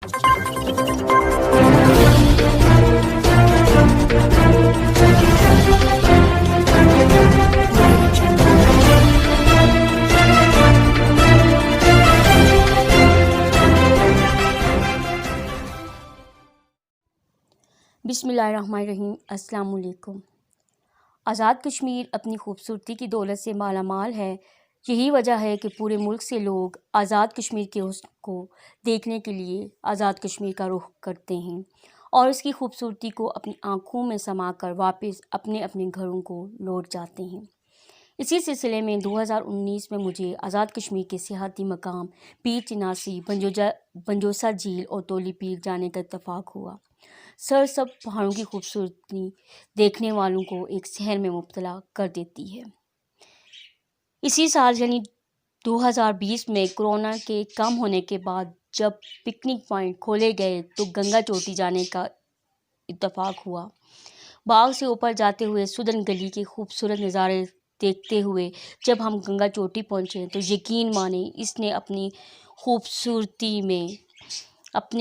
بسم اللہ الرحمن الرحیم۔ السلام علیکم۔ آزاد کشمیر اپنی خوبصورتی کی دولت سے مالا مال ہے۔ یہی وجہ ہے کہ پورے ملک سے لوگ آزاد کشمیر کے حسن کو دیکھنے کے لیے آزاد کشمیر کا رخ کرتے ہیں اور اس کی خوبصورتی کو اپنی آنکھوں میں سما کر واپس اپنے اپنے گھروں کو لوٹ جاتے ہیں۔ اسی سلسلے میں 2019 میں مجھے آزاد کشمیر کے سیاحتی مقام پیر چناسی، بنجوسا جھیل اور تولی پیر جانے کا اتفاق ہوا۔ سرسبز پہاڑوں کی خوبصورتی دیکھنے والوں کو ایک سحر میں مبتلا کر دیتی ہے۔ اسی سال یعنی 2020 میں کورونا کے کم ہونے کے بعد جب پکنک پوائنٹ کھولے گئے تو گنگا چوٹی جانے کا اتفاق ہوا۔ باغ سے اوپر جاتے ہوئے سدن گلی کے خوبصورت نظارے دیکھتے ہوئے جب ہم گنگا چوٹی پہنچے تو یقین مانیں اس نے اپنی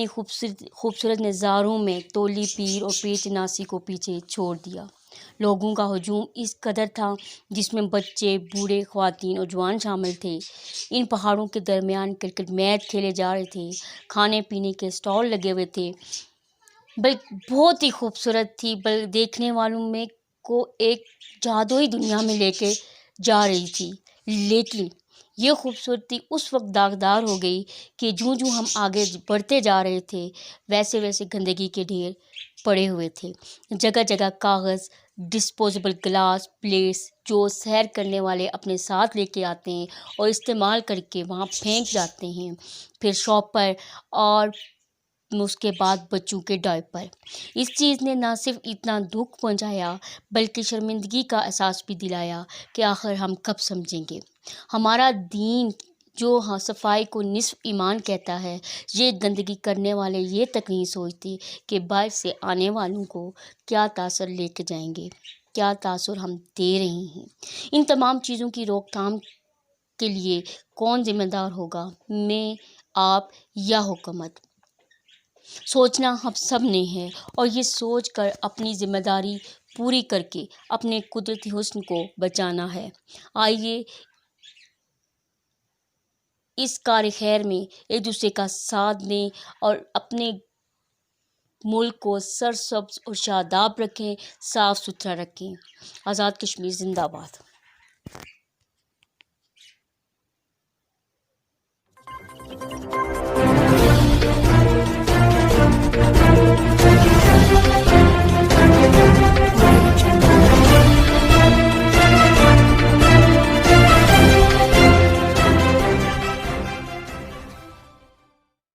خوبصورت نظاروں میں تولی پیر اور پیر چناسی کو پیچھے چھوڑ دیا۔ لوگوں کا ہجوم اس قدر تھا جس میں بچے، بوڑھے، خواتین اور جوان شامل تھے۔ ان پہاڑوں کے درمیان کرکٹ میچ کھیلے جا رہے تھے، کھانے پینے کے اسٹال لگے ہوئے تھے، بہت ہی خوبصورت تھی، دیکھنے والوں میں کو ایک جادوئی دنیا میں لے کے جا رہی تھی۔ لیکن یہ خوبصورتی اس وقت داغدار ہو گئی کہ جوں ہم آگے بڑھتے جا رہے تھے ویسے گندگی کے ڈھیر پڑے ہوئے تھے۔ جگہ جگہ کاغذ، ڈسپوزیبل گلاس، پلیٹس جو سیر کرنے والے اپنے ساتھ لے کے آتے ہیں اور استعمال کر کے وہاں پھینک جاتے ہیں، پھر شاپ پر اور اس کے بعد بچوں کے ڈائپر۔ اس چیز نے نہ صرف اتنا دکھ پہنچایا بلکہ شرمندگی کا احساس بھی دلایا کہ آخر ہم کب سمجھیں گے۔ ہمارا دین جو صفائی کو نصف ایمان کہتا ہے، یہ گندگی کرنے والے یہ تک نہیں سوچتے کہ بعد سے آنے والوں کو کیا تاثر لے کے جائیں گے، کیا تاثر ہم دے رہے ہیں۔ ان تمام چیزوں کی روک تھام کے لیے کون ذمہ دار ہوگا؟ میں، آپ یا حکومت؟ سوچنا ہم سب نے ہے اور یہ سوچ کر اپنی ذمہ داری پوری کر کے اپنے قدرتی حسن کو بچانا ہے۔ آئیے اس کار خیر میں ایک دوسرے کا ساتھ دیں اور اپنے ملک کو سرسبز اور شاداب رکھیں، صاف ستھرا رکھیں۔ آزاد کشمیر زندہ باد۔